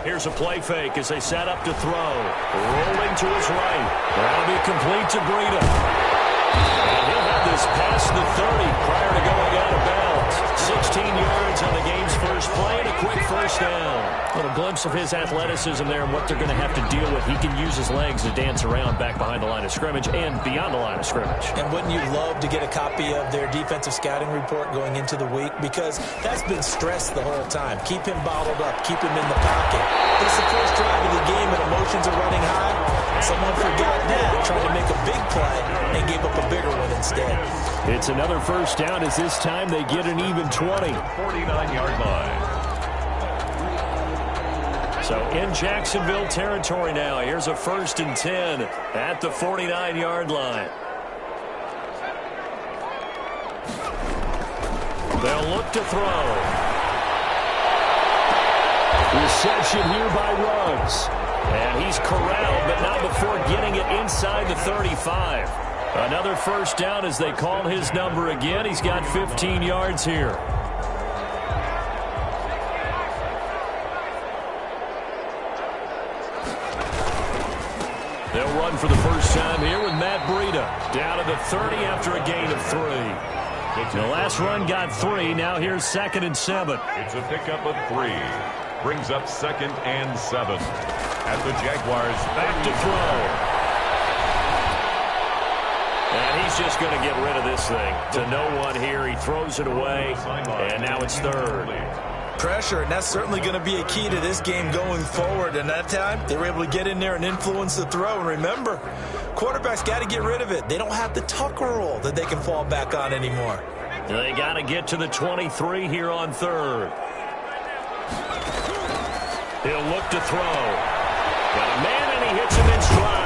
Here's a play fake as they set up to throw. Rolling to his right. That'll be complete to Breida. And he'll have this past the 30 prior to going out of bounds. 16 yards on the game's first play and a quick first down. A little glimpse of his athleticism there and what they're going to have to deal with. He can use his legs to dance around back behind the line of scrimmage and beyond the line of scrimmage. And wouldn't you love to get a copy of their defensive scouting report going into the week? Because that's been stressed the whole time. Keep him bottled up. Keep him in the pocket. It's the first drive of the game and emotions are running high. Someone forgot that, tried to make a big play and gave up a bigger one instead. It's another first down as this time they get an even 20. 49-yard line. So in Jacksonville territory now. Here's a 1st and 10 at the 49-yard line. They'll look to throw. Reception here by Ruggs. And he's corralled, but not before getting it inside the 35. Another first down as they call his number again. He's got 15 yards here. They'll run for the first time here with Matt Breida. Down to the 30 after a gain of 3. The last run got 3. Now here's 2nd and 7. It's a pickup of 3. Brings up 2nd and 7. At the Jaguars. Back to throw. And he's just going to get rid of this thing. To no one here. He throws it away. And now it's 3rd. Pressure, and that's certainly going to be a key to this game going forward. And that time, they were able to get in there and influence the throw. And remember, quarterbacks got to get rid of it. They don't have the tuck roll that they can fall back on anymore. They got to get to the 23 here on 3rd. He'll look to throw. Got a man, and he hits him in stride.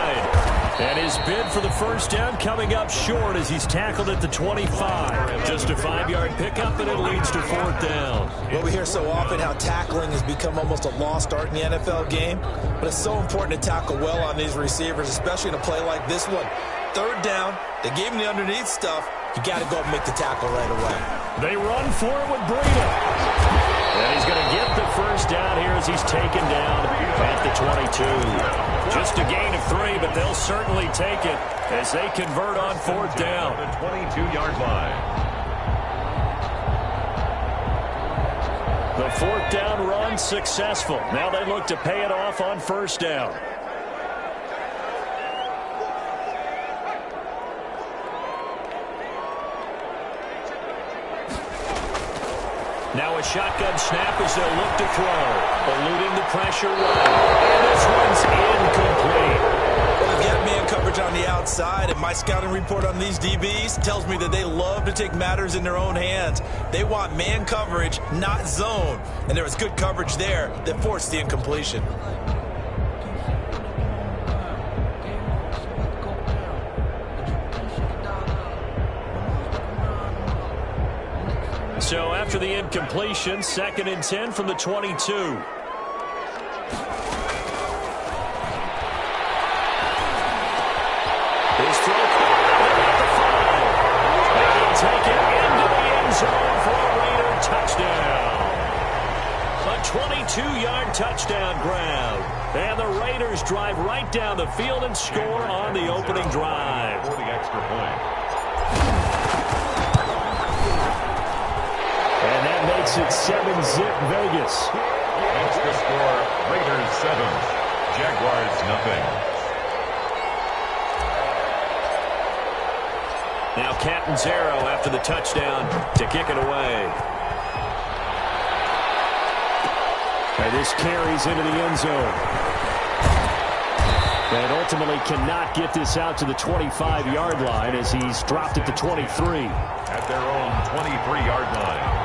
And his bid for the first down coming up short as he's tackled at the 25. Just a 5-yard pickup, and it leads to 4th down. Well, we hear so often how tackling has become almost a lost art in the NFL game. But it's so important to tackle well on these receivers, especially in a play like this one. 3rd down, they gave him the underneath stuff. You got to go and make the tackle right away. They run for it with Breida. And he's going to get the first down here as he's taken down at the 22. Just a gain of 3, but they'll certainly take it as they convert on 4th down. The 22-yard line. The 4th down run successful. Now they look to pay it off on 1st down. Now a shotgun snap as they'll look to throw. Eluding the pressure right. And this one's incomplete. Well, they've got man coverage on the outside, and my scouting report on these DBs tells me that they love to take matters in their own hands. They want man coverage, not zone. And there was good coverage there that forced the incompletion. So after the incompletion, 2nd and 10 from the 22. His throw at the 5. And he'll take it into the end zone for a Raider touchdown. A 22-yard touchdown grab. And the Raiders drive right down the field and score on the opening drive. For the extra point. And that makes it 7-zip Vegas. Extra score, Raiders 7, Jaguars nothing. Now Catanzaro after the touchdown to kick it away. And this carries into the end zone. And ultimately cannot get this out to the 25-yard line as he's dropped at the 23. At their own 23-yard line.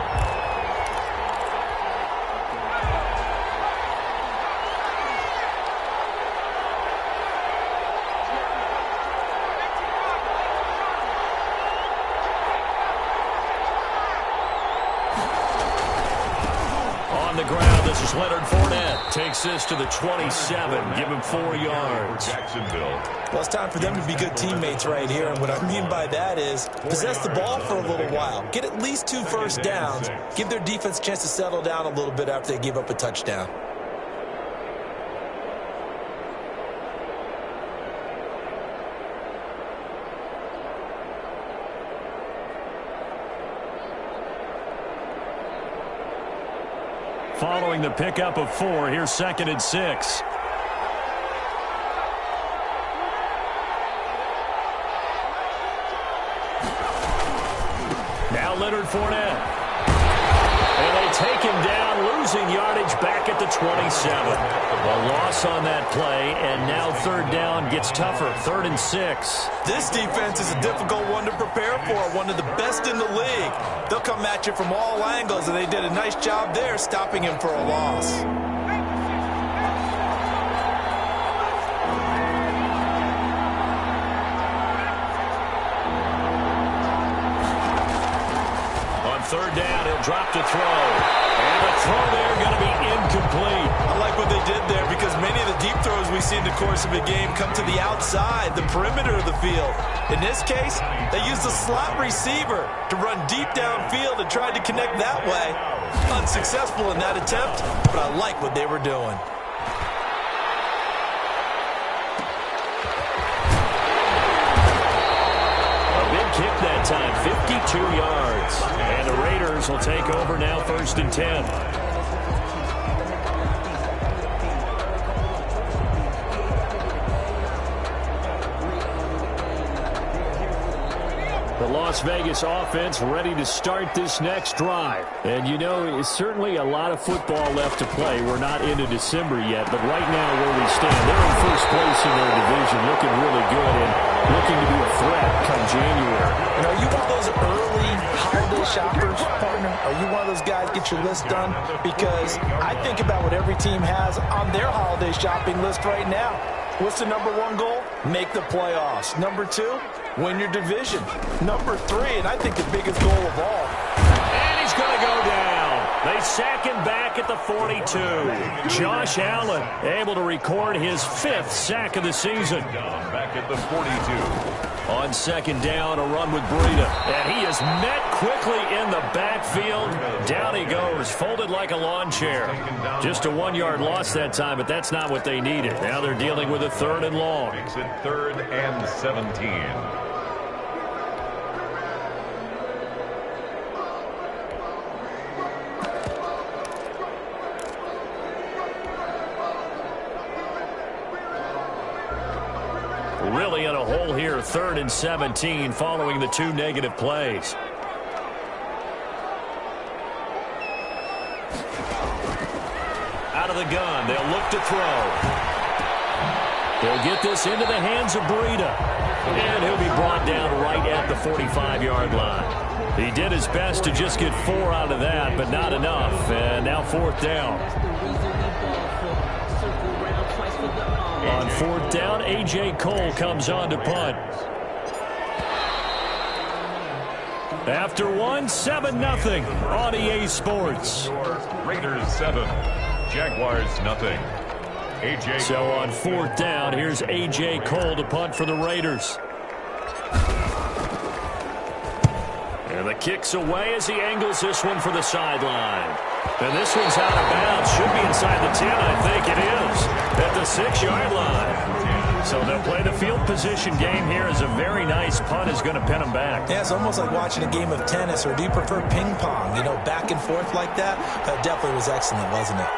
On the ground, this is Leonard Fournette. Takes this to the 27. Give him 4 yards. Jacksonville. Well, it's time for them to be good teammates right here. And what I mean by that is possess the ball for a little while. Get at least 2 first downs. Give their defense a chance to settle down a little bit after they give up a touchdown. following the pickup of 4. Here's 2nd and 6. Now Leonard Fournette. And they take him down, losing yardage back at the 27. A loss on that play, and now 3rd down gets tougher, 3rd and 6. This defense is a difficult one to prepare for, one of the best in the league. They'll come at you from all angles, and they did a nice job there stopping him for a loss. On 3rd down, he'll drop to throw. And the throw there going to be incomplete. I like what they did there because many of the deep throws we see in the course of a game come to the outside, the perimeter of the field. In this case, they used a slot receiver to run deep downfield and tried to connect that way. Unsuccessful in that attempt, but I like what they were doing. Kick that time, 52 yards. And the Raiders will take over now, 1st and 10. The Las Vegas offense ready to start this next drive. And, you know, it's certainly a lot of football left to play. We're not into December yet, but right now where we stand, they're in 1st place in their division, looking really good and looking to be a threat come January. And are you one of those early holiday shoppers, partner? Are you one of those guys get your list done? Because I think about what every team has on their holiday shopping list right now. What's the number 1 goal? Make the playoffs. Number 2, win your division. Number 3, and I think the biggest goal of all. And he's going to go down. They sack him back at the 42. Josh Allen able to record his 5th sack of the season. Back at the 42. On 2nd down, a run with Breida. And he is met quickly in the backfield. Down he goes, folded like a lawn chair. Just a 1-yard loss that time, but that's not what they needed. Now they're dealing with a 3rd and long. Makes it 3rd and 17. Really in a hole here, 3rd and 17 following the 2 negative plays. Out of the gun, they'll look to throw. They'll get this into the hands of Breida. And he'll be brought down right at the 45-yard line. He did his best to just get 4 out of that, but not enough. And now 4th down. On 4th down, A.J. Cole comes on to punt. After 1, 7-0 on EA Sports. Raiders 7, Jaguars nothing. A.J. So on 4th down, here's A.J. Cole to punt for the Raiders. And the kick's away as he angles this one for the sideline. And this one's out of bounds. Should be inside the 10, I think it is. At the 6-yard line. So they'll play the field position game here as a very nice punt is going to pin them back. Yeah, it's almost like watching a game of tennis, or do you prefer ping pong? You know, back and forth like that? That definitely was excellent, wasn't it?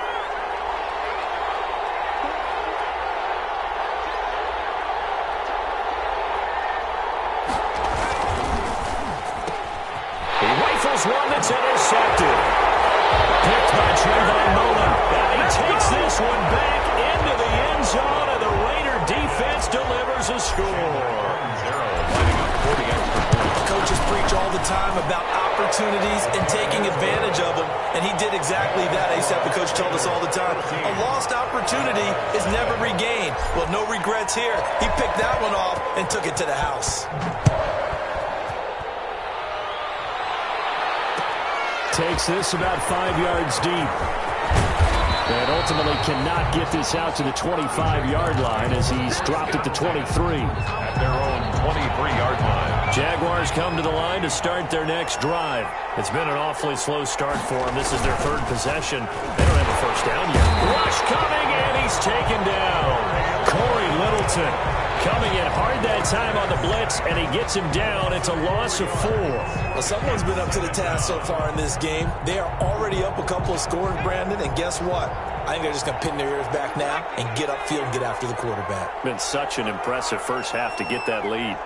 He rifles one that's intercepted. Picked by Trayvon Mullen. And he takes this one back into the end zone, and the Raider defense delivers a score. Coaches preach all the time about opportunities and taking advantage of them, and he did exactly that. I used to have the coach told us all the time, a lost opportunity is never regained. Well, no regrets here. He picked that one off and took it to the house. Takes this about 5 yards deep. And ultimately cannot get this out to the 25-yard line as he's dropped at the 23. At their own 23-yard line. Jaguars come to the line to start their next drive. It's been an awfully slow start for them. This is their 3rd possession. They don't have a 1st down yet. Rush coming, and he's taken down. Corey Littleton Coming in hard that time on the blitz, and he gets him down. It's a loss of 4. Well, someone's been up to the task so far in this game. They are already up a couple of scores, Brandon, and guess what? I think they're just going to pin their ears back now and get upfield and get after the quarterback. Been such an impressive first half to get that lead.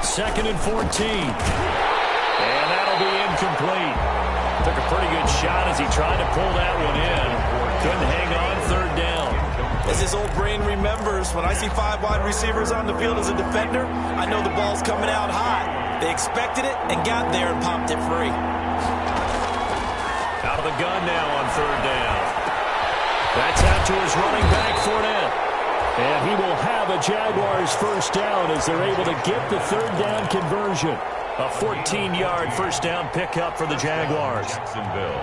2nd and 14. And that'll be incomplete. Took a pretty good shot as he tried to pull that one in. Couldn't hang on 3rd down. As his old brain remembers, when I see 5 wide receivers on the field as a defender, I know the ball's coming out hot. They expected it and got there and popped it free. Out of the gun now on 3rd down. That's out to his running back, Fournette. And he will have a Jaguars first down as they're able to get the 3rd down conversion. A 14-yard first down pickup for the Jaguars. Jacksonville.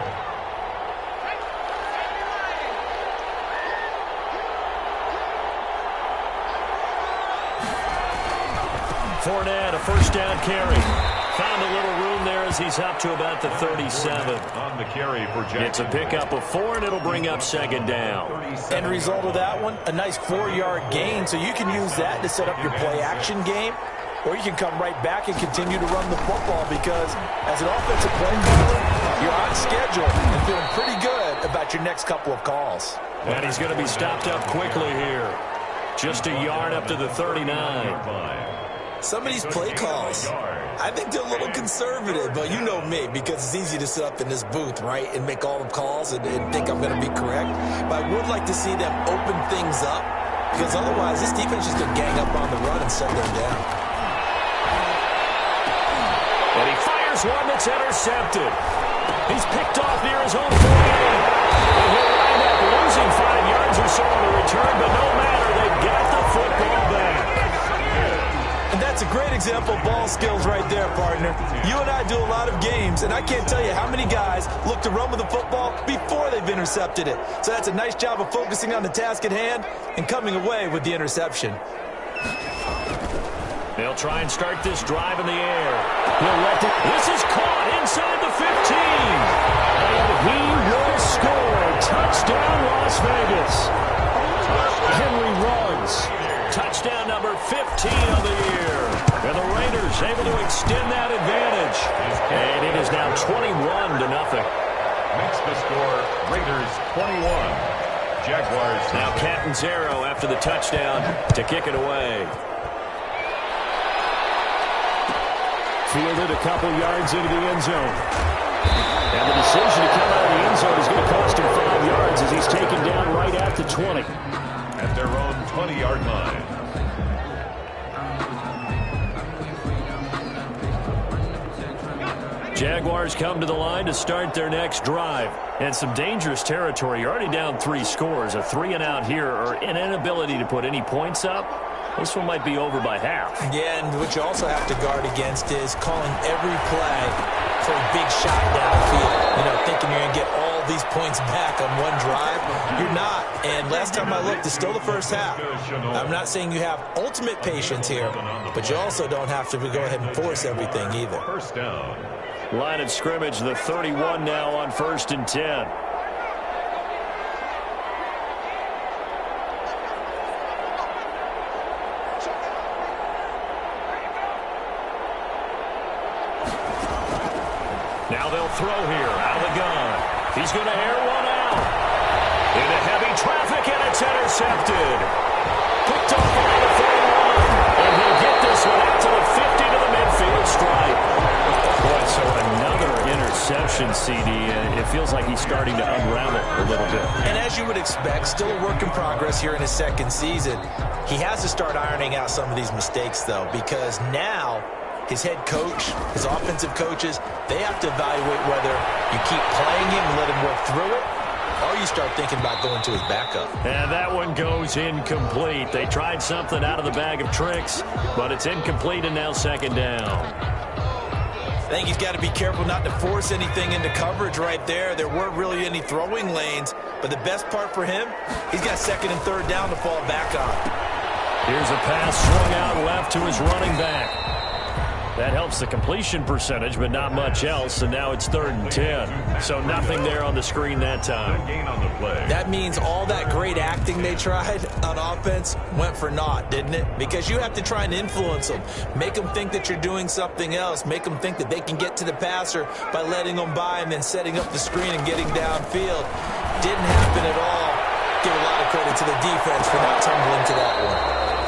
Fournette, a first down carry. Found a little room there as he's up to about the 37. On the carry for Jacksonville. It's a pickup of 4, and it'll bring up 2nd down. End result of that one, a nice 4-yard gain, so you can use that to set up your play-action game, or you can come right back and continue to run the football because as an offensive play caller, you're on schedule and feeling pretty good about your next couple of calls. And he's going to be stopped up quickly here. Just a yard up to the 39. Some of these play calls, I think they're a little conservative, but you know me, because it's easy to sit up in this booth, right, and make all the calls and think I'm going to be correct. But I would like to see them open things up, because otherwise this defense is going to gang up on the run and set them down. And he fires one that's intercepted. He's picked off near his own 48. And he'll wind up losing 5 yards or so on the return, but no matter, they've got the football back. And that's a great example of ball skills right there, partner. You and I do a lot of games, and I can't tell you how many guys look to run with the football before they've intercepted it. So that's a nice job of focusing on the task at hand and coming away with the interception. They'll try and start this drive in the air. He'll let this is caught inside the 15. And he will score. Touchdown, Las Vegas. Henry runs. Touchdown number 15 of the year. And the Raiders able to extend that advantage. And it is now 21-0. Makes the score Raiders 21. Jaguars now Catanzaro after the touchdown to kick it away. Fielded a couple yards into the end zone. And the decision to come out of the end zone is going to cost him 5 yards as he's taken down right at the 20. At their own 20-yard line. Jaguars come to the line to start their next drive. And some dangerous territory. You're already down 3 scores. A 3-and-out here or an inability to put any points up. This one might be over by half. Yeah, and what you also have to guard against is calling every play for a big shot downfield. You know, thinking you're going to get all these points back on one drive. You're not. And last time I looked, it's still the first half. I'm not saying you have ultimate patience here, but you also don't have to go ahead and force everything either. First down. Line of scrimmage, the 31 now on 1st and 10. Now they'll throw here out of the gun. He's going to air one out. Into heavy traffic, and it's intercepted. Picked off by the 41. And he'll get this one out to the 50 to the midfield stripe. Boy, so another interception, CD. It feels like he's starting to unravel a little bit. And as you would expect, still a work in progress here in his 2nd season. He has to start ironing out some of these mistakes, though, because now his head coach, his offensive coaches, they have to evaluate whether you keep playing him and let him work through it, or you start thinking about going to his backup. And that one goes incomplete. They tried something out of the bag of tricks, but it's incomplete and now 2nd down. I think he's got to be careful not to force anything into coverage right there. There weren't really any throwing lanes, but the best part for him, he's got 2nd and 3rd down to fall back on. Here's a pass swung out left to his running back. That helps the completion percentage, but not much else, and now it's 3rd and 10. So nothing there on the screen that time. Gain on the play. That means all that great acting they tried on offense went for naught, didn't it? Because you have to try and influence them. Make them think that you're doing something else. Make them think that they can get to the passer by letting them by and then setting up the screen and getting downfield. Didn't happen at all. Give a lot of credit to the defense for not tumbling to that one.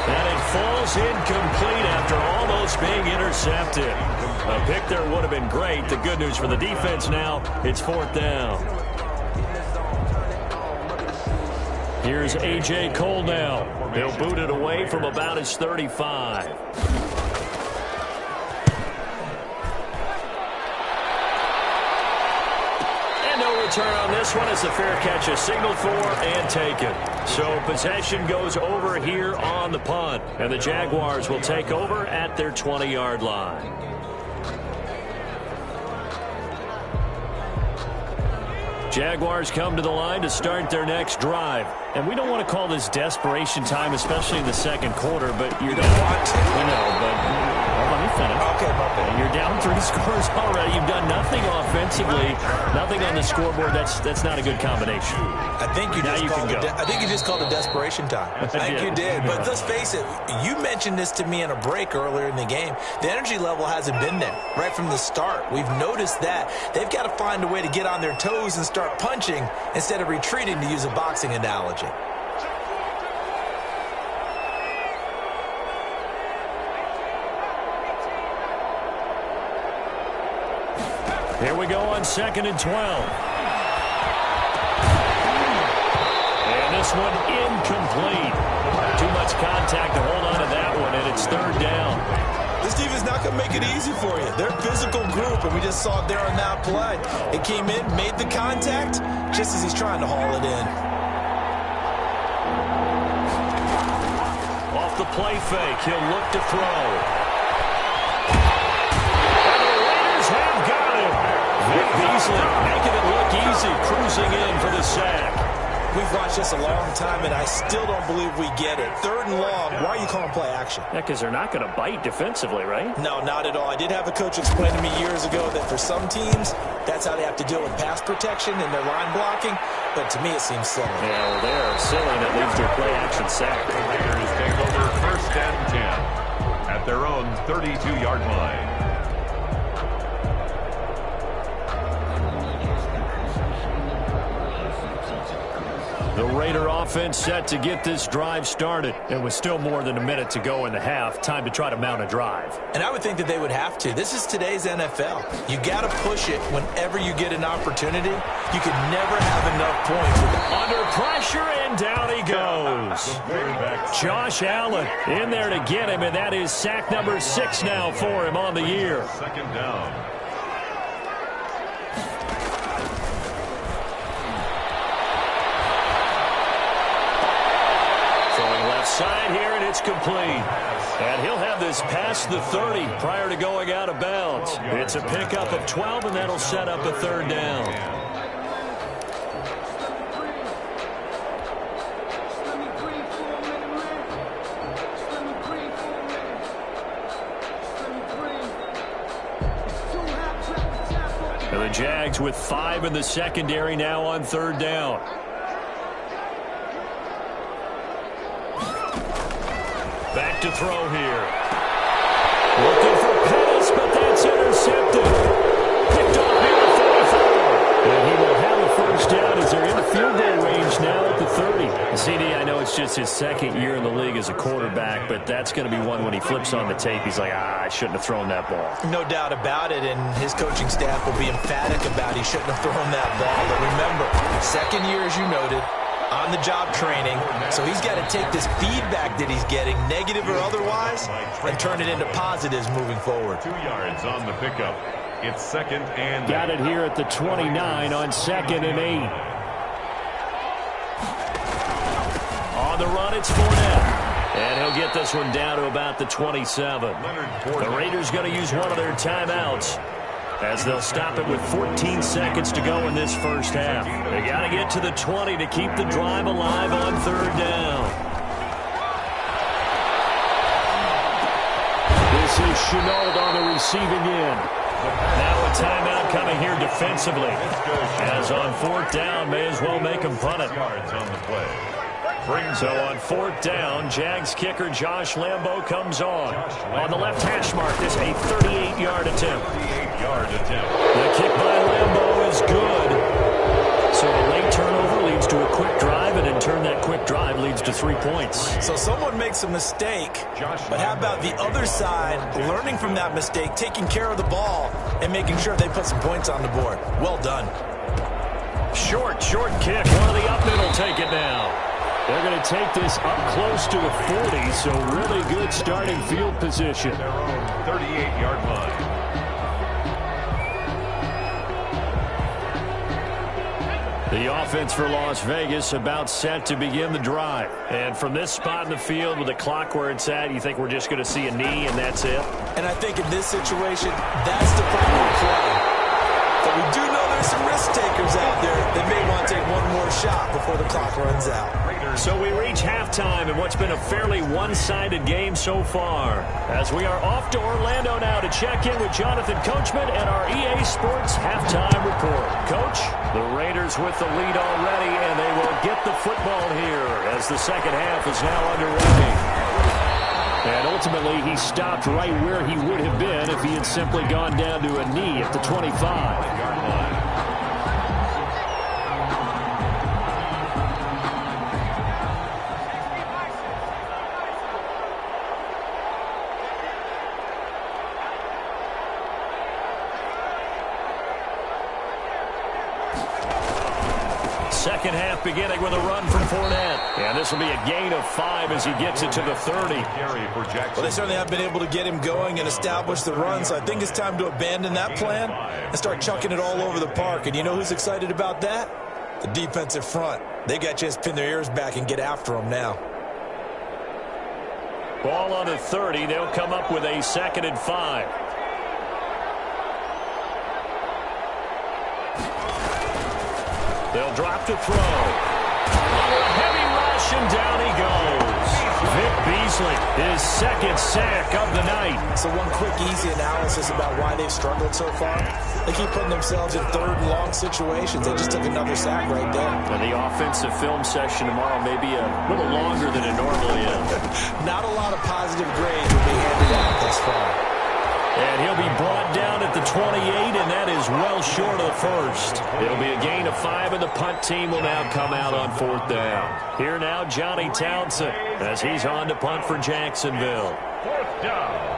And it falls incomplete after almost being intercepted. A pick there would have been great. The good news for the defense now, it's 4th down. Here's A.J. Cole now. He'll boot it away from about his 35. Return on this one is a fair catch, a signal for and taken. So possession goes over here on the punt, and the Jaguars will take over at their 20-yard line. Jaguars come to the line to start their next drive. And we don't want to call this desperation time, especially in the second quarter, but you're don't want to. You know, but let me finish. Okay, my bad. You're down 3 scores already. You've done nothing offensively, nothing on the scoreboard. That's not a good combination. I think you just called it desperation time. I think you did. But let's face it, you mentioned this to me in a break earlier in the game. The energy level hasn't been there right from the start. We've noticed that. They've got to find a way to get on their toes and start punching instead of retreating, to use a boxing analogy. Here we go on 2nd and 12. And this one incomplete. Too much contact to hold on to that one, and it's 3rd down. This defense is not going to make it easy for you. They're a physical group, and we just saw it there on that play. It came in, made the contact, just as he's trying to haul it in. Off the play fake, he'll look to throw. Vic Beasley making it look easy, cruising in for the sack. We've watched this a long time, and I still don't believe we get it. 3rd and long, why are you calling play action? Yeah, because they're not going to bite defensively, right? No, not at all. I did have a coach explain to me years ago that for some teams, that's how they have to deal with pass protection and their line blocking, but to me it seems silly. Yeah, well, they're silly, and it leads to a play action sack. The Raiders take over 1st and 10 at their own 32-yard line. The Raider offense set to get this drive started. And with still more than a minute to go in the half, time to try to mount a drive. And I would think that they would have to. This is today's NFL. You got to push it whenever you get an opportunity. You can never have enough points. Under pressure, and down he goes. Josh Allen in there to get him, and that is sack number 6 now for him on the year. 2nd down. Side here, and it's complete. And he'll have this past the 30 prior to going out of bounds. It's a pickup of 12, and that'll set up a 3rd down. And the Jags with 5 in the secondary now on 3rd down. Back to throw here. Looking for Pettis, but that's intercepted. Picked off near the 44. And he will have a 1st down as they're in the field goal range now at the 30. CD, I know it's just his 2nd year in the league as a quarterback, but that's going to be one when he flips on the tape. He's like, I shouldn't have thrown that ball. No doubt about it, and his coaching staff will be emphatic about he shouldn't have thrown that ball. But remember, 2nd year, as you noted, on-the-job training, so he's got to take this feedback that he's getting, negative or otherwise, and turn it into positives moving forward. 2 yards on the pickup. It's 2nd and 8. Got it here at the 29 on 2nd and 8. On the run, it's Fournette. And he'll get this one down to about the 27. The Raiders going to use one of their timeouts, as they'll stop it with 14 seconds to go in this 1st half. They got to get to the 20 to keep the drive alive on 3rd down. This This is Chenault on the receiving end. Now a timeout coming here defensively. As on fourth down, may as well make him punt it. Yards on the play. So on fourth down, Jags kicker Josh Lambo comes on. On the left hash mark, this a 38-yard attempt. 38-yard attempt. The kick by Lambo is good. So a late turnover leads to a quick drive, and in turn that quick drive leads to 3 points. So someone makes a mistake, but how about the other side learning from that mistake, taking care of the ball, and making sure they put some points on the board? Well done. Short kick. One of the up middle take it now. They're going to take this up close to a 40, so really good starting field position. Their own 38-yard line. The offense for Las Vegas about set to begin the drive. And from this spot in the field with the clock where it's at, you think we're just going to see a knee and that's it? And I think in this situation, that's the primary play. But we do know there's some risk takers out there that may want to take one more shot before the clock runs out. So we reach halftime in what's been a fairly one-sided game so far. As we are off to Orlando now to check in with Jonathan Coachman and our EA Sports halftime report. Coach, the Raiders with the lead already, and they will get the football here as the second half is now underway. And ultimately, he stopped right where he would have been if he had simply gone down to a knee at the 25-yard line. Second half beginning with a run from Fournette. And this will be a gain of 5 as he gets it to the 30. Well, they certainly have been able to get him going and establish the run, so I think it's time to abandon that plan and start chucking it all over the park. And you know who's excited about that? The defensive front. They got a chance to pin their ears back and get after him now. Ball on the 30. They'll come up with a 2nd and 5. They'll drop to throw. Heavy rush, and down he goes. Vic Beasley, his second sack of the night. So one quick, easy analysis about why they've struggled so far. They keep putting themselves in third and long situations. They just took another sack right there. And the offensive film session tomorrow may be a little longer than it normally is. Not a lot of positive grades will be handed out thus far. And he'll be brought down at the 28, and that is well short of the first. It'll be a gain of 5, and the punt team will now come out on 4th down. Here now, Johnny Townsend, as he's on to punt for Jacksonville. 4th down.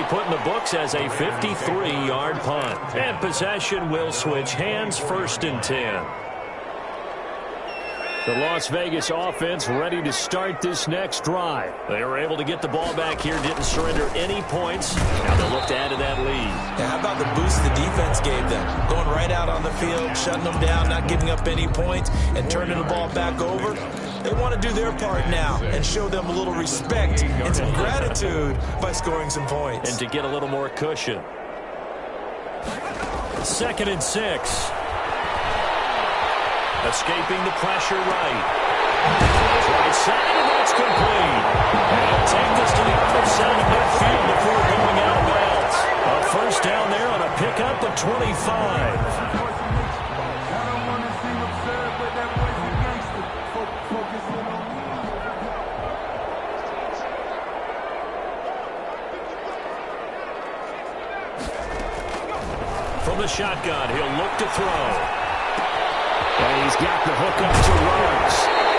Put in the books as a 53-yard punt. And possession will switch hands, 1st and 10. The Las Vegas offense ready to start this next drive. They were able to get the ball back here, didn't surrender any points. Now they'll look to add to that lead. Yeah, how about the boost the defense gave them? Going right out on the field, shutting them down, not giving up any points, and turning the ball back over. They want to do their part now and show them a little respect and some gratitude by scoring some points. And to get a little more cushion. 2nd and 6. Escaping the pressure right. Right side, and that's complete. And he'll take this to the other side of midfield before going out of bounds. A first down there on a pickup of 25. From the shotgun, he'll look to throw. And he's got the hook up to Ruggs.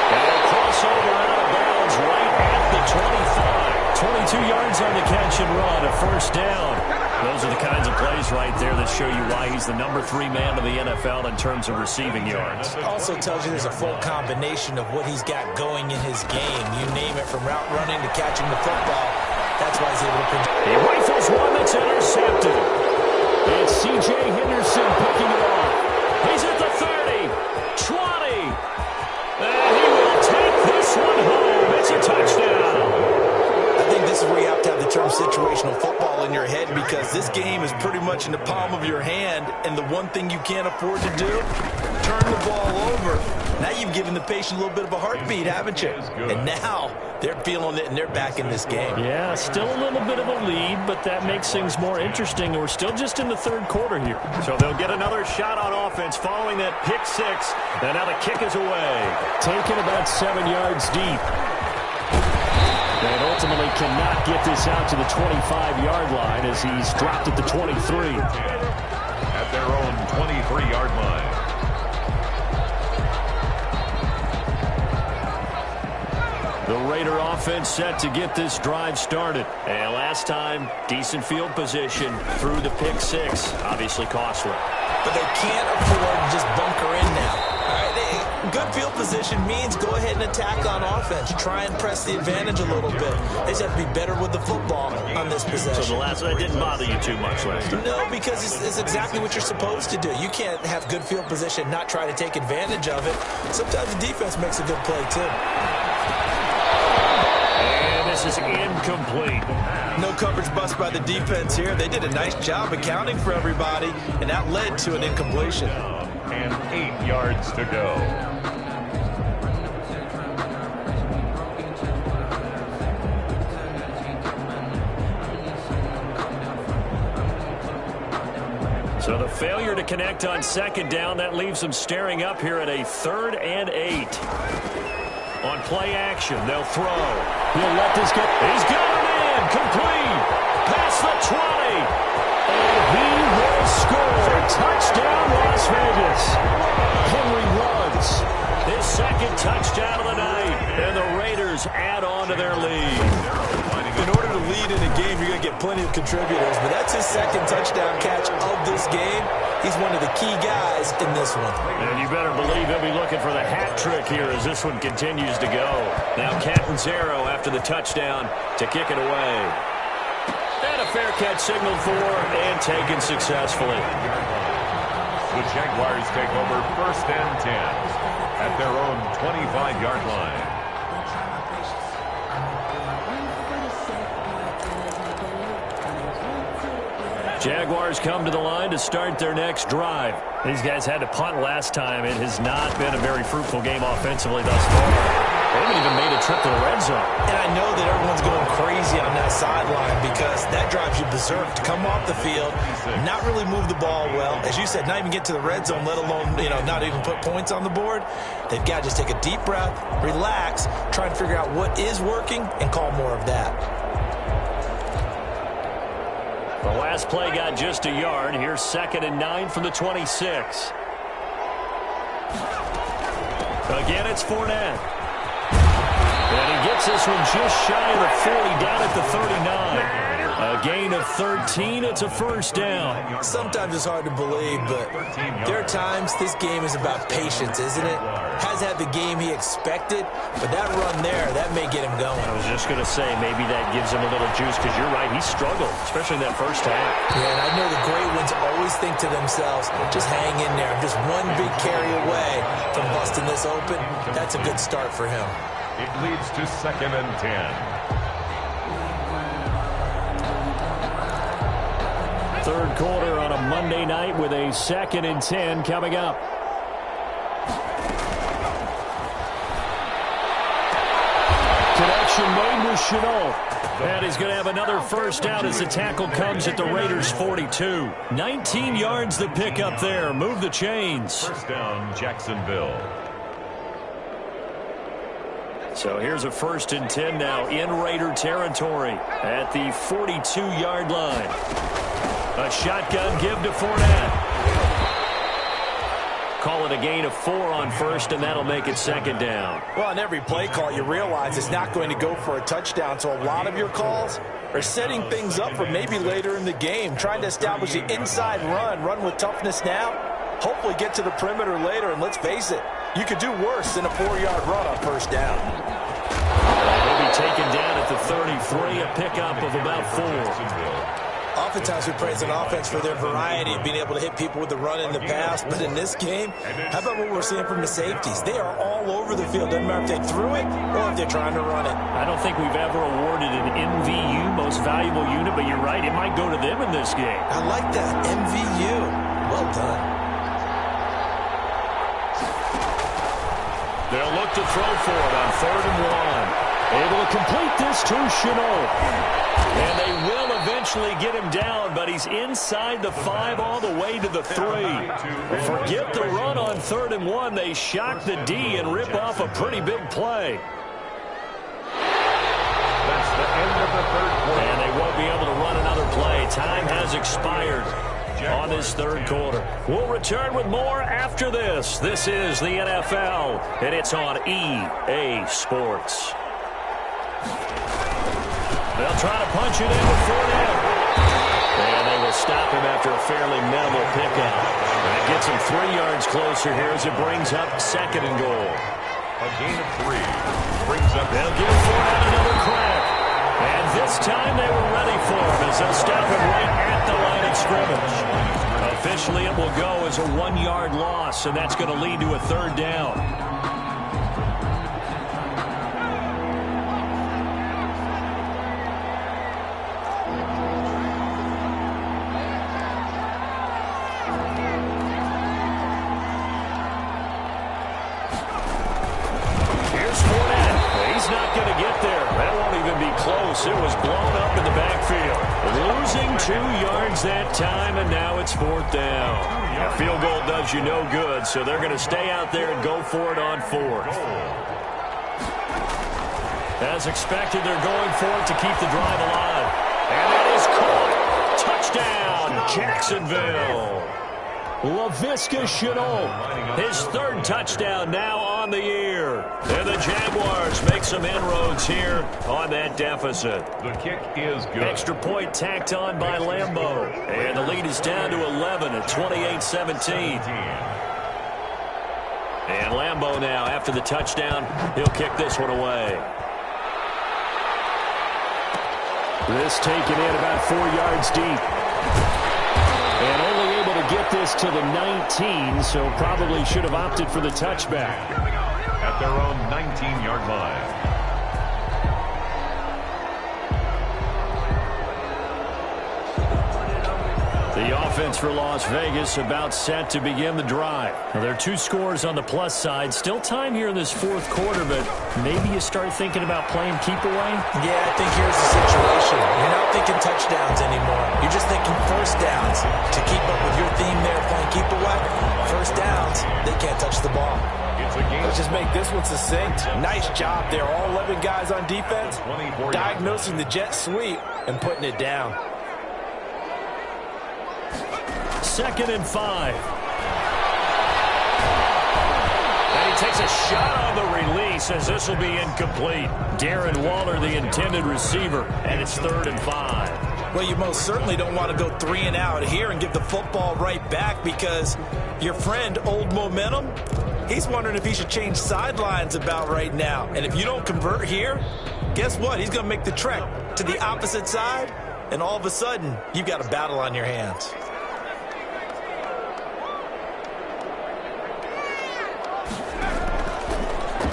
And a crossover out of bounds right at the 25. 22 yards on the catch and run, a first down. Those are the kinds of plays right there that show you why he's the number 3 man of the NFL in terms of receiving yards. Also tells you there's a full combination of what he's got going in his game. You name it, from route running to catching the football. That's why he's able to produce. He rifles one that's intercepted. It's C.J. Henderson picking it off. He's at the 30, 20, and he will take this one home. It's a touchdown. I think this is where you have to have the long-term situational football in your head because this game is pretty much in the palm of your hand, and the one thing you can't afford to do, turn the ball over. Now you've given the patient a little bit of a heartbeat, haven't you? And now they're feeling it, and they're back in this game. Yeah, still a little bit of a lead, but that makes things more interesting. We're still just in the third quarter here. So they'll get another shot on offense following that pick six. And now the kick is away. Taken about 7 yards deep. And ultimately cannot get this out to the 25-yard line as he's dropped at the 23. At their own 23-yard line. The Raider offense set to get this drive started. And last time, decent field position through the pick six. Obviously costly. But they can't afford to just bunker in now. All right, good field position means go ahead and attack on offense. Try and press the advantage a little bit. They just have to be better with the football on this possession. So the last one didn't bother you too much last time? No, because it's exactly what you're supposed to do. You can't have good field position, not try to take advantage of it. Sometimes the defense makes a good play, too. This is incomplete. No coverage bust by the defense here. They did a nice job accounting for everybody, and that led to an incompletion. And 8 yards to go. So the failure to connect on second down, that leaves them staring up here at a 3rd and 8. On play action, they'll throw. He'll let this go. He's got him in. Complete. Past the 20. And he will score. Touchdown, Las Vegas. Henry runs. His second touchdown of the night. And the Raiders add on to their lead. In order to lead in a game, you're going to get plenty of contributors. But that's his second touchdown catch of this game. He's one of the key guys in this one. And you better believe he'll be looking for the hat trick here as this one continues to go. Now Catanzaro after the touchdown to kick it away. And a fair catch signaled for and taken successfully. The Jaguars take over 1st and 10 at their own 25-yard line. Jaguars come to the line to start their next drive. These guys had to punt last time. It has not been a very fruitful game offensively thus far. They haven't even made a trip to the red zone. And I know that everyone's going crazy on that sideline because that drives you berserk to come off the field, not really move the ball well. As you said, not even get to the red zone, let alone, not even put points on the board. They've got to just take a deep breath, relax, try and figure out what is working, and call more of that. The last play got just a yard. Here's 2nd and 9 from the 26. Again, it's Fournette. And he gets this one just shy of the 40, down at the 39. A gain of 13. It's a first down. Sometimes it's hard to believe, but there are times this game is about patience, isn't it? Has had the game he expected, but that run there, that may get him going. I was just going to say, maybe that gives him a little juice, because you're right, he struggled, especially in that first half. Yeah, and I know the great ones always think to themselves, just hang in there. I'm just one big carry away from busting this open. That's a good start for him. It leads to 2nd and 10. Third quarter on a Monday night with a 2nd and 10 coming up. Connection made with Chenault. And he's going to have another first down as the tackle comes at the Raiders' 42. 19 yards the pick up there. Move the chains. First down, Jacksonville. So here's a 1st and 10 now in Raider territory at the 42-yard line. A shotgun give to Fournette. Call it a gain of 4 on first, and that'll make it 2nd down. Well, on every play call, you realize it's not going to go for a touchdown, so a lot of your calls are setting things up for maybe later in the game, trying to establish the inside run with toughness now, hopefully get to the perimeter later, and let's face it, you could do worse than a 4-yard run on first down. He'll be taken down at the 33, a pickup of about 4. Oftentimes we praise an offense for their variety of being able to hit people with the run in the pass, but in this game, how about what we're seeing from the safeties? They are all over the field. Doesn't matter if they threw it or if they're trying to run it. I don't think we've ever awarded an MVU, most valuable unit, but you're right, it might go to them in this game. I like that, MVU. Well done. They'll look to throw for it on 3rd and 1. Able to complete this to Chenault. And they will eventually get him down, but he's inside the 5 all the way to the 3. Forget the run on 3rd and 1. They shock the D and rip off a pretty big play. That's the end of the 3rd quarter. And they won't be able to run another play. Time has expired on this 3rd quarter. We'll return with more after this. This is the NFL, and it's on EA Sports. They'll try to punch it in with 4 down. And they will stop him after a fairly minimal pickup. And it gets him 3 yards closer here as it brings up 2nd and goal. A gain of 3 brings up. They'll give Fournette another crack. And this time they were ready for him as they'll stop him right at the line of scrimmage. Officially it will go as a 1-yard loss, and that's going to lead to a 3rd down. It was blown up in the backfield. Losing 2 yards that time, and now it's 4th down. A field goal does you no good, so they're going to stay out there and go for it on 4th. As expected, they're going for it to keep the drive alive. And it is caught. Touchdown, Jacksonville. Laviska Shenault, his 3rd touchdown now on the year. And the Jaguars make some inroads here on that deficit. The kick is good. Extra point tacked on by Lambeau. And the lead is down to 11 at 28-17. And Lambeau now, after the touchdown, he'll kick this one away. This taken in about 4 yards deep. And only able to get this to the 19, so probably should have opted for the touchback. At their own 19-yard line. The offense for Las Vegas about set to begin the drive. Now, there are 2 scores on the plus side. Still time here in this 4th quarter, but maybe you start thinking about playing keep away? Yeah, I think here's the situation. You're not thinking touchdowns anymore. You're just thinking 1st downs. To keep up with your theme there, playing keep away, 1st downs, they can't touch the ball. Let's just make this one succinct. Nice job there. All 11 guys on defense diagnosing the jet sweep and putting it down. 2nd and 5. And he takes a shot on the release as this will be incomplete. Darren Waller, the intended receiver, and it's 3rd and 5. Well, you most certainly don't want to go 3 and out here and give the football right back because your friend, Old Momentum, he's wondering if he should change sidelines about right now. And if you don't convert here, guess what? He's going to make the trek to the opposite side, and all of a sudden, you've got a battle on your hands.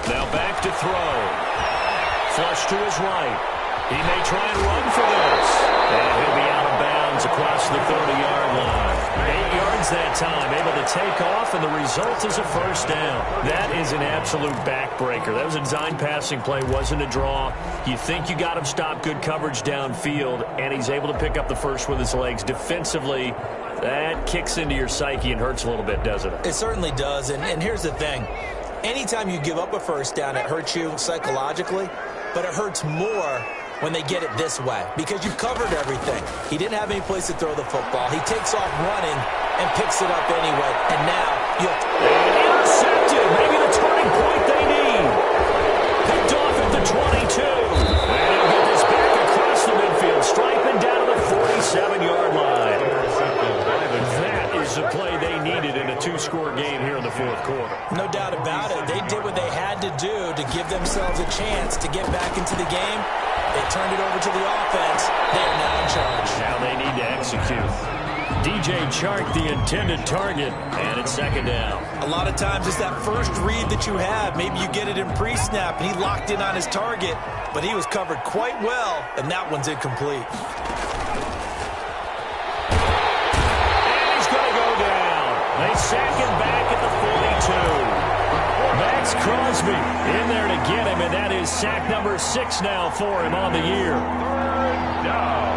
Now back to throw. Flush to his right. He may try and run for this. And he'll be out of bounds across the 30-yard line. 8 yards that time, able to take off, and the result is a 1st down. That is an absolute backbreaker. That was a design passing play, wasn't a draw. You think you got him stopped, good coverage downfield, and he's able to pick up the first with his legs. Defensively, that kicks into your psyche and hurts a little bit, doesn't it? It certainly does, and here's the thing. Anytime you give up a 1st down, it hurts you psychologically, but it hurts more when they get it this way because you've covered everything. He didn't have any place to throw the football. He takes off running and picks it up anyway, and now you have to... Intercepted! Maybe the turning point they need. Picked off at the 22. And he'll get this back across the midfield, striping down to the 47-yard line. That is the play they needed in a 2-score game here in the 4th quarter. No doubt about it. They did what they had to do to give themselves a chance to get back into the game. They turned it over to the offense. They are now in charge. Now they need to execute. DJ Chark, the intended target, and it's second down. A lot of times it's that first read that you have. Maybe you get it in pre-snap, and he locked in on his target, but he was covered quite well, and that one's incomplete. And he's going to go down. They sack him back at the 42. Max Crosby in there to get him, and that is sack number 6 now for him on the year. Third down.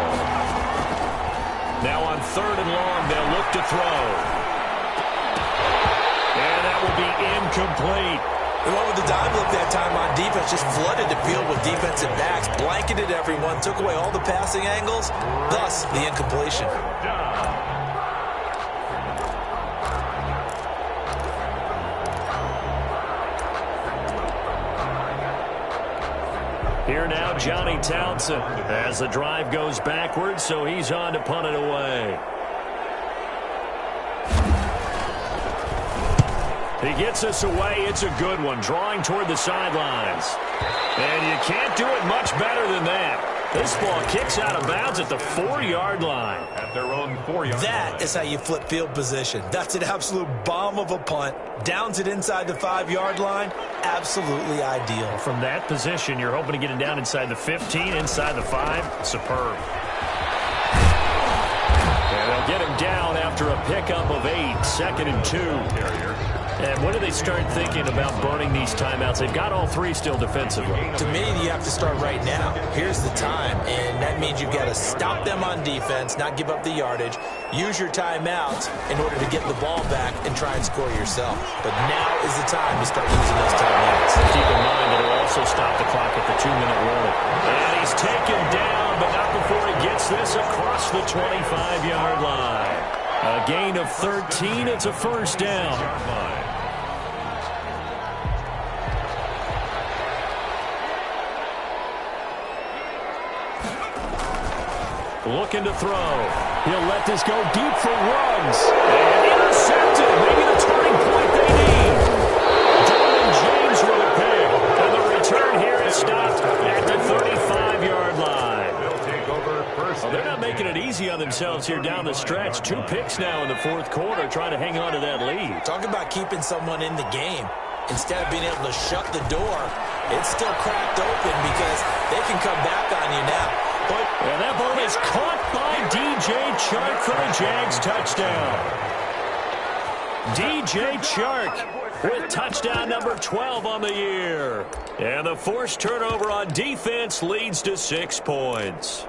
Now on 3rd and long, they'll look to throw. And that will be incomplete. They went with the dime look that time on defense, just flooded the field with defensive backs, blanketed everyone, took away all the passing angles, thus the incompletion. Here now, Johnny Townsend, as the drive goes backwards, so he's on to punt it away. He gets us away. It's a good one, drawing toward the sidelines. And you can't do it much better than that. This ball kicks out of bounds at the 4-yard line. At their own 4-yard line. That is how you flip field position. That's an absolute bomb of a punt. Downs it inside the 5-yard line. Absolutely ideal. From that position, you're hoping to get it down inside the 15, inside the 5. Superb. And they'll get him down after a pickup of 8, 2nd and 2. Carrier. And when do they start thinking about burning these timeouts? They've got all 3 still defensively. To me, you have to start right now. Here's the time, and that means you've got to stop them on defense, not give up the yardage, use your timeouts in order to get the ball back and try and score yourself. But now is the time to start using those timeouts. Keep in mind that it'll also stop the clock at the 2-minute warning. And he's taken down, but not before he gets this across the 25-yard line. A gain of 13. It's a first down. Looking to throw. He'll let this go deep for Ruggs. And intercepted. Maybe the turning point they need. Jordan James with a pick. And the return here is stopped at the 35-yard line. They'll take over first. Well, they're not making it easy on themselves here down the stretch. 2 picks now in the 4th quarter, trying to hang on to that lead. Talk about keeping someone in the game. Instead of being able to shut the door, it's still cracked open because they can come back on you now. And that ball is caught by DJ Chark for the Jags touchdown. DJ Chark with touchdown number 12 on the year. And the forced turnover on defense leads to 6 points.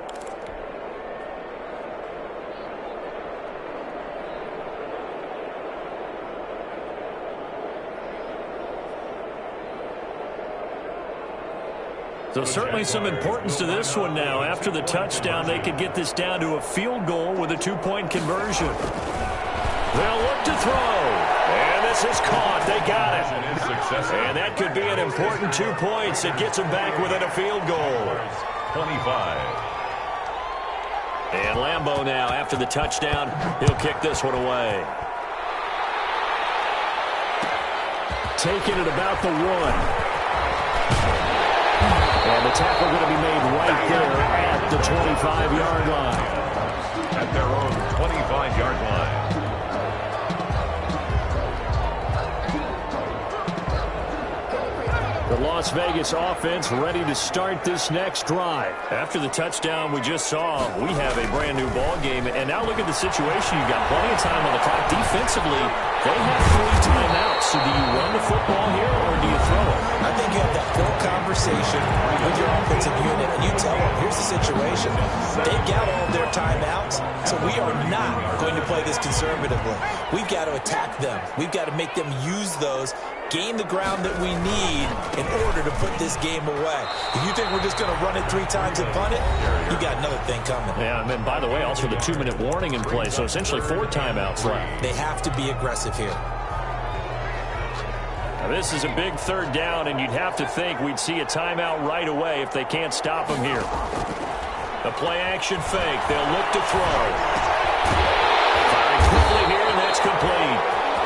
So certainly some importance to this one now. After the touchdown, they could get this down to a field goal with a 2-point conversion. They'll look to throw. And this is caught. They got it. And that could be an important 2 points. It gets them back within a field goal. 25. And Lambeau now, after the touchdown, he'll kick this one away. Taking it about the 1. And the tackle going to be made right there at the 25-yard line. At their own 25-yard line. The Las Vegas offense ready to start this next drive. After the touchdown we just saw, we have a brand new ball game. And now look at the situation. You've got plenty of time on the clock. Defensively, they have 3 timeouts. So do you run the football here or do you throw it? I think you have that full conversation with your offensive unit, and you tell them, here's the situation. They've got all their timeouts, so we are not going to play this conservatively. We've got to attack them. We've got to make them use those, gain the ground that we need in order to put this game away. If you think we're just going to run it 3 times and punt it, you got another thing coming. Yeah, and then, by the way, also the 2-minute warning in play, so essentially 4 timeouts left. They have to be aggressive here. Now, this is a big 3rd down, and you'd have to think we'd see a timeout right away if they can't stop him here. The play-action fake. They'll look to throw. Firing quickly here, and that's complete.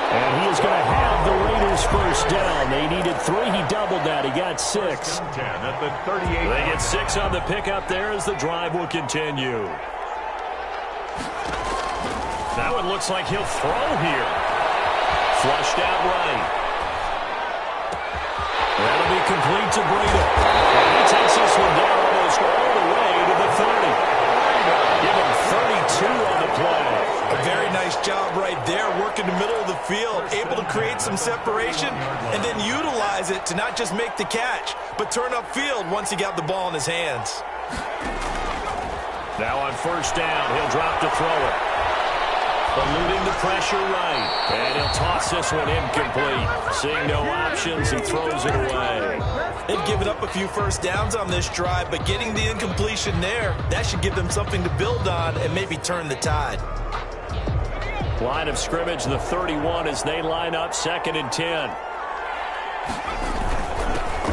And he is going to have the Raiders first down. They needed 3. He doubled that. He got 6. 10 at the 38. They get 6 on the pickup there as the drive will continue. That one looks like he'll throw here. Flushed out right. That'll be complete to Breida. And he takes this one down almost all the way to the 30. Give him 32 on the play. A very nice job right there, working the middle of the field, able to create some separation and then utilize it to not just make the catch, but turn upfield once he got the ball in his hands. Now on first down, he'll drop to throw it. Eluding the pressure right. And he'll toss this one incomplete. Seeing no options, he throws it away. They've given up a few first downs on this drive, but getting the incompletion there, that should give them something to build on and maybe turn the tide. Line of scrimmage, the 31 as they line up 2nd and 10.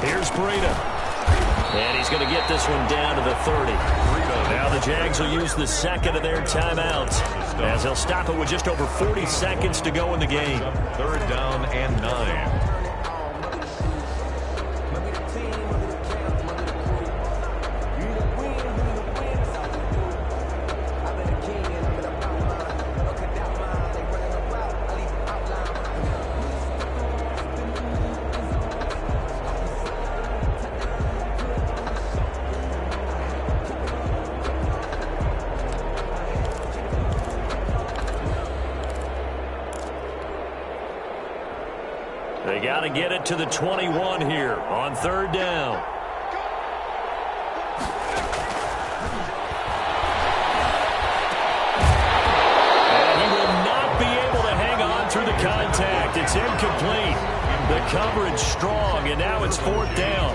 Here's Breida. And he's going to get this one down to the 30. Now the Jags will use the second of their timeouts as they'll stop it with just over 40 seconds to go in the game. 3rd down and 9. They got to get it to the 21 here on 3rd down. And he will not be able to hang on through the contact. It's incomplete. The coverage strong, and now it's 4th down.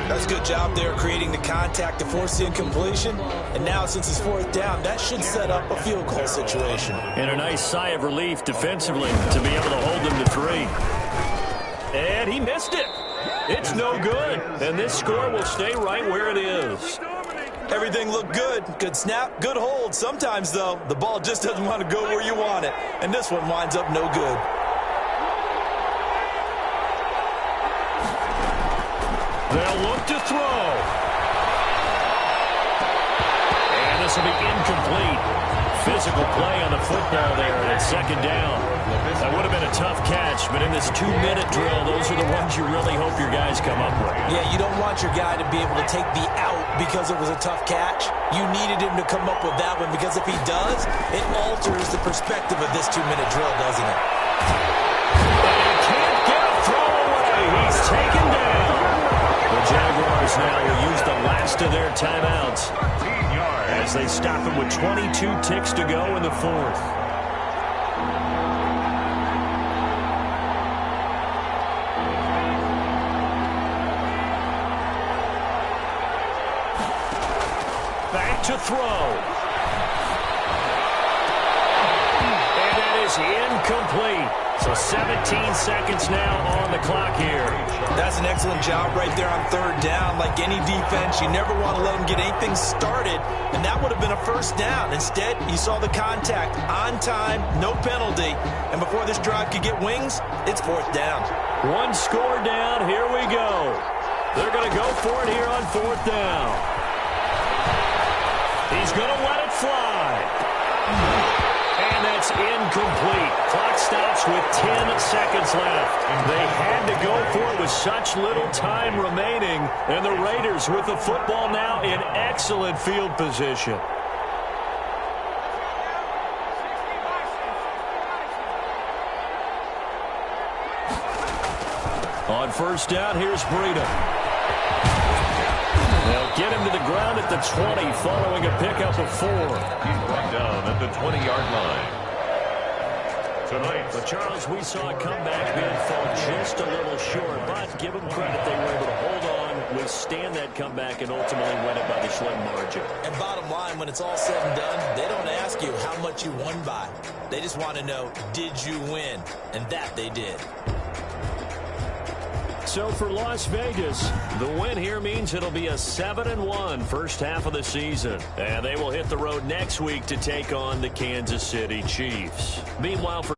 That's a good job there creating the contact to force the incompletion. And now since it's 4th down, that should set up a field goal situation. And a nice sigh of relief defensively to be able to hold them to 3. And he missed it. It's no good. And this score will stay right where it is. Everything looked good. Good snap, good hold. Sometimes, though, the ball just doesn't want to go where you want it. And this one winds up no good. They'll look to throw. And this will be incomplete. Physical play on the football there, and it's 2nd down. That would have been a tough catch, but in this 2-minute drill, those are the ones you really hope your guys come up with. Yeah, you don't want your guy to be able to take the out because it was a tough catch. You needed him to come up with that one, because if he does, it alters the perspective of this 2-minute drill, doesn't it? And he can't get a throw away. He's taken down. The Jaguars now will use the last of their timeouts as they stop it with 22 ticks to go in the 4th. Back to throw. And that is incomplete. So 17 seconds now on the clock here. That's an excellent job right there on 3rd down. Like any defense, you never want to let them get anything started, and that would have been a first down. Instead, you saw the contact on time, no penalty, and before this drive could get wings, it's 4th down. One score down. Here we go. They're going to go for it here on 4th down. He's going to let it fly. And that's incomplete. Clock stops with 10 seconds left. They had to go for it with such little time remaining. And the Raiders with the football now in excellent field position. On first down, here's Breida. They'll get him to the ground at the 20 following a pickup of 4. He's brought down at the 20-yard line. Tonight, But Charles, we saw a comeback bid fall just a little short, but give them credit, they were able to hold on, withstand that comeback, and ultimately win it by the slim margin. And bottom line, when it's all said and done, they don't ask you how much you won by. They just want to know, did you win? And that they did. So for Las Vegas, the win here means it'll be a 7-1 first half of the season. And they will hit the road next week to take on the Kansas City Chiefs. Meanwhile, for